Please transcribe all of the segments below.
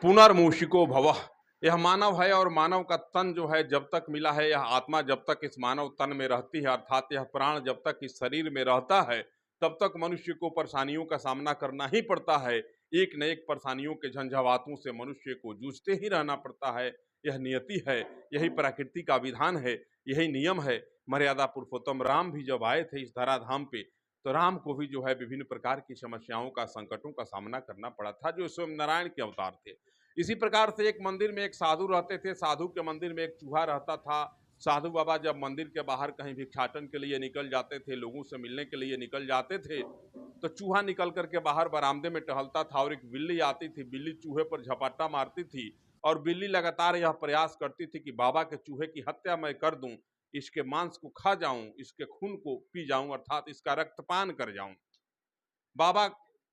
पुनर्मूषिको भवः। यह मानव है और मानव का तन जो है जब तक मिला है, यह आत्मा जब तक इस मानव तन में रहती है, अर्थात यह प्राण जब तक इस शरीर में रहता है, तब तक मनुष्य को परेशानियों का सामना करना ही पड़ता है। एक न एक परेशानियों के झंझावातों से मनुष्य को जूझते ही रहना पड़ता है। यह नियति है, यही प्रकृति का विधान है, यही नियम है। मर्यादा पुरुषोत्तम राम भी जब आए थे इस धराधाम पे, तो राम को भी जो है विभिन्न प्रकार की समस्याओं का, संकटों का सामना करना पड़ा था, जो स्वयं नारायण के अवतार थे। इसी प्रकार से एक मंदिर में एक साधु रहते थे। साधु के मंदिर में एक चूहा रहता था। साधु बाबा जब मंदिर के बाहर कहीं भिक्षाटन के लिए निकल जाते थे, लोगों से मिलने के लिए निकल जाते थे, तो चूहा निकल करके बाहर बरामदे में टहलता था और एक बिल्ली आती थी। बिल्ली चूहे पर झपट्टा मारती थी और बिल्ली लगातार यह प्रयास करती थी कि बाबा के चूहे की हत्या मैं कर दूं, इसके मांस को खा जाऊं, इसके खून को पी जाऊं, अर्थात इसका रक्तपान कर जाऊं। बाबा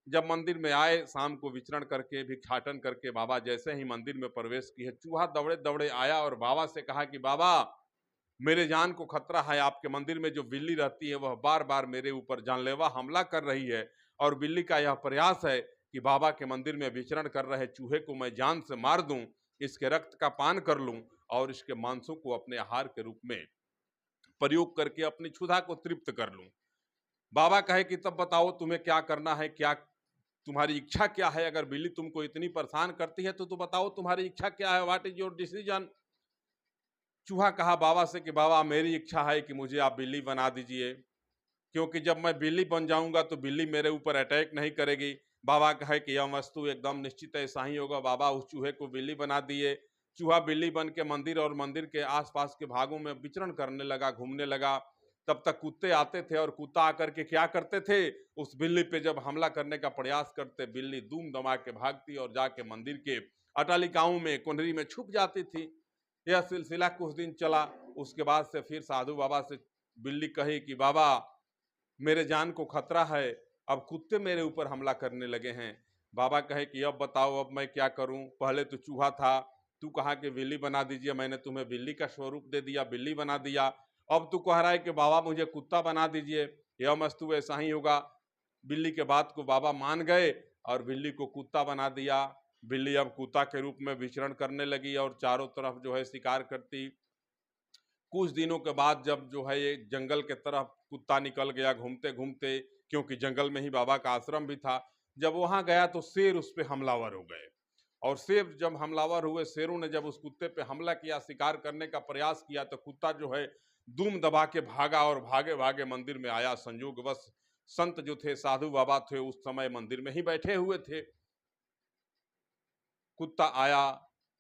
जब मंदिर में आए, शाम को विचरण करके, भिक्षाटन करके, बाबा जैसे ही मंदिर में प्रवेश किए, चूहा दौड़े दौड़े आया और बाबा से कहा कि बाबा, मेरे जान को खतरा है। आपके मंदिर में जो बिल्ली रहती है वह बार बार मेरे ऊपर जानलेवा हमला कर रही है और बिल्ली का यह प्रयास है कि बाबा के मंदिर में विचरण कर रहे चूहे को मैं जान से मार दूं, इसके रक्त का पान कर लूं और इसके मांसों को अपने आहार के रूप में प्रयोग करके अपनी क्षुधा को तृप्त कर लूं। बाबा कहे कि तब बताओ तुम्हें क्या करना है, क्या तुम्हारी इच्छा क्या है? अगर बिल्ली तुमको इतनी परेशान करती है तो बताओ तुम्हारी इच्छा क्या है, व्हाट इज योर डिसीजन? चूहा कहा बाबा से कि बाबा, मेरी इच्छा है कि मुझे आप बिल्ली बना दीजिए, क्योंकि जब मैं बिल्ली बन जाऊंगा तो बिल्ली मेरे ऊपर अटैक नहीं करेगी। बाबा कहे कि यह वस्तु एकदम निश्चित ऐसा ही होगा। बाबा उस चूहे को बिल्ली बना दिए। चूहा बिल्ली बन के मंदिर और मंदिर के आसपास के भागों में विचरण करने लगा, घूमने लगा। तब तक कुत्ते आते थे और कुत्ता आकर के क्या करते थे, उस बिल्ली पे जब हमला करने का प्रयास करते, बिल्ली दूम दमा के भागती और जाके मंदिर के अटालिकाओं में, कुंडरी में छुप जाती थी। यह सिलसिला कुछ दिन चला। उसके बाद से फिर साधु बाबा से बिल्ली कही कि बाबा, मेरे जान को खतरा है, अब कुत्ते मेरे ऊपर हमला करने लगे हैं। बाबा कहे कि अब बताओ, अब मैं क्या करूं? पहले तो चूहा था, तू कहा कि बिल्ली बना दीजिए, मैंने तुम्हें बिल्ली का स्वरूप दे दिया, बिल्ली बना दिया। अब तू कह रहा है कि बाबा मुझे कुत्ता बना दीजिए, यह वस्तु ऐसा ही होगा। बिल्ली के बात को बाबा मान गए और बिल्ली को कुत्ता बना दिया। बिल्ली अब कुत्ता के रूप में विचरण करने लगी और चारों तरफ जो है शिकार करती। कुछ दिनों के बाद जब जो है ये जंगल के तरफ कुत्ता निकल गया घूमते घूमते, क्योंकि जंगल में ही बाबा का आश्रम भी था। जब वहां गया तो शेर उस पर हमलावर हो गए और शेर जब हमलावर हुए, शेरों ने जब उस कुत्ते पे हमला किया, शिकार करने का प्रयास किया, तो कुत्ता जो है दूम दबा के भागा और भागे भागे मंदिर में आया। संयोगवश संत जो थे, साधु बाबा थे, उस समय मंदिर में ही बैठे हुए थे। कुत्ता आया,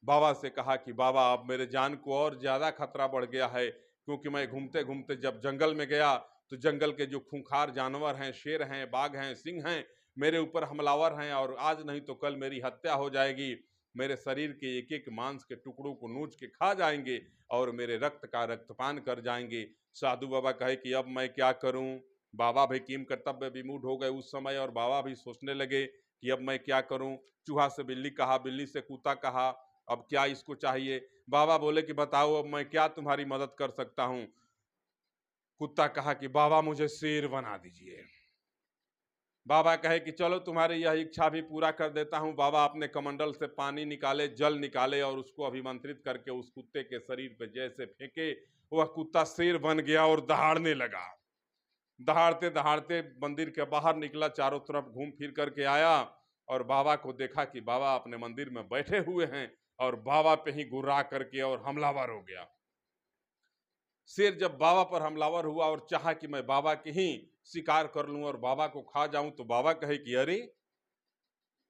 बाबा से कहा कि बाबा, अब मेरे जान को और ज्यादा खतरा बढ़ गया है, क्योंकि मैं घूमते घूमते जब जंगल में गया तो जंगल के जो खूंखार जानवर हैं, शेर हैं, बाघ हैं, सिंह हैं, मेरे ऊपर हमलावर हैं और आज नहीं तो कल मेरी हत्या हो जाएगी। मेरे शरीर के एक एक मांस के टुकड़ों को नोच के खा जाएंगे और मेरे रक्त का रक्तपान कर जाएंगे। साधु बाबा कहे कि अब मैं क्या करूं? बाबा भी कीम कर्तव्य विमूढ़ हो गए उस समय और बाबा भी सोचने लगे कि अब मैं क्या करूं। चूहा से बिल्ली कहा, बिल्ली से कुत्ता कहा, अब क्या इसको चाहिए? बाबा बोले कि बताओ, अब मैं क्या तुम्हारी मदद कर सकता हूं? कुत्ता कहा कि बाबा, मुझे शेर बना दीजिए। बाबा कहे कि चलो तुम्हारी यह इच्छा भी पूरा कर देता हूं। बाबा अपने कमंडल से पानी निकाले, जल निकाले और उसको अभिमंत्रित करके उस कुत्ते के शरीर पे जैसे फेंके, वह कुत्ता शेर बन गया और दहाड़ने लगा। दहाड़ते दहाड़ते मंदिर के बाहर निकला, चारों तरफ घूम फिर करके आया और बाबा को देखा कि बाबा अपने मंदिर में बैठे हुए हैं और बाबा पे ही गुर्रा करके और हमलावर हो गया। शेर जब बाबा पर हमलावर हुआ और चाहा कि मैं बाबा की ही शिकार कर लूं और बाबा को खा जाऊं, तो बाबा कहे कि अरे,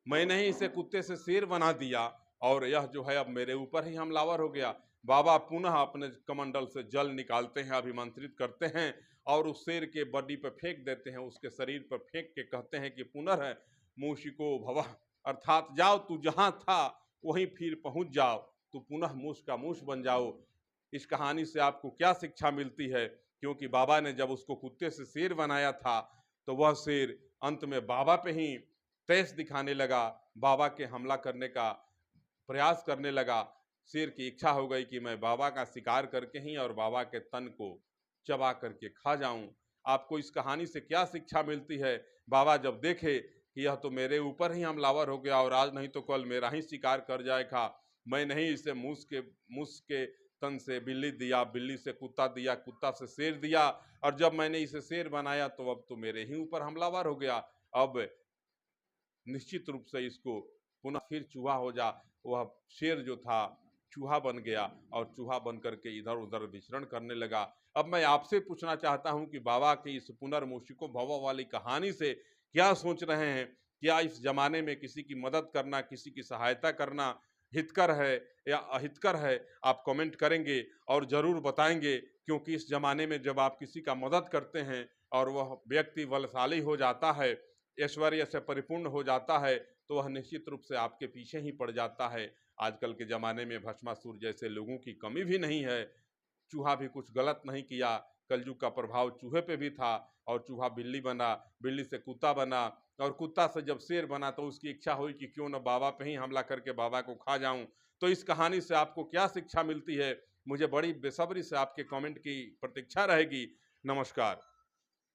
मैंने ही इसे कुत्ते से शेर बना दिया और यह जो है अब मेरे ऊपर ही हमलावर हो गया। बाबा पुनः अपने कमंडल से जल निकालते हैं, अभिमंत्रित करते हैं और उस शेर के बॉडी पर फेंक देते हैं, उसके शरीर पर फेंक के कहते हैं कि पुनः मूषिको भवः, अर्थात जाओ, तू जहां था वहीं फिर पहुंच जाओ, तू पुनः मूष का मूष बन जाओ। इस कहानी से आपको क्या शिक्षा मिलती है? क्योंकि बाबा ने जब उसको कुत्ते से शेर बनाया था तो वह शेर अंत में बाबा पे ही तेज दिखाने लगा, बाबा के हमला करने का प्रयास करने लगा। शेर की इच्छा हो गई कि मैं बाबा का शिकार करके ही और बाबा के तन को चबा करके खा जाऊं। आपको इस कहानी से क्या शिक्षा मिलती है? बाबा जब देखे कि यह तो मेरे ऊपर ही हमलावर हो गया और आज नहीं तो कल मेरा ही शिकार कर जाएगा। मैं नहीं इसे मूस के तन से बिल्ली दिया, बिल्ली से कुत्ता दिया, कुत्ता से शेर दिया और जब मैंने इसे शेर बनाया तो अब तो मेरे ही ऊपर हमलावर हो गया। अब निश्चित रूप से इसको पुनः फिर चूहा हो जा। वह शेर जो था चूहा बन गया और चूहा बन करके इधर उधर विचरण करने लगा। अब मैं आपसे पूछना चाहता हूं कि बाबा की इस पुनर्मूषिको भव वाली कहानी से क्या सोच रहे हैं? क्या इस जमाने में किसी की मदद करना, किसी की सहायता करना हितकर है या अहितकर है? आप कमेंट करेंगे और ज़रूर बताएंगे, क्योंकि इस जमाने में जब आप किसी का मदद करते हैं और वह व्यक्ति बलशाली हो जाता है, ऐश्वर्य से परिपूर्ण हो जाता है, तो वह निश्चित रूप से आपके पीछे ही पड़ जाता है। आजकल के ज़माने में भस्मासुर जैसे लोगों की कमी भी नहीं है। चूहा भी कुछ गलत नहीं किया, कलयुग का प्रभाव चूहे पे भी था और चूहा बिल्ली बना, बिल्ली से कुत्ता बना और कुत्ता से जब शेर बना तो उसकी इच्छा हुई कि क्यों न बाबा पे ही हमला करके बाबा को खा जाऊं। तो इस कहानी से आपको क्या शिक्षा मिलती है? मुझे बड़ी बेसब्री से आपके कमेंट की प्रतीक्षा रहेगी। नमस्कार।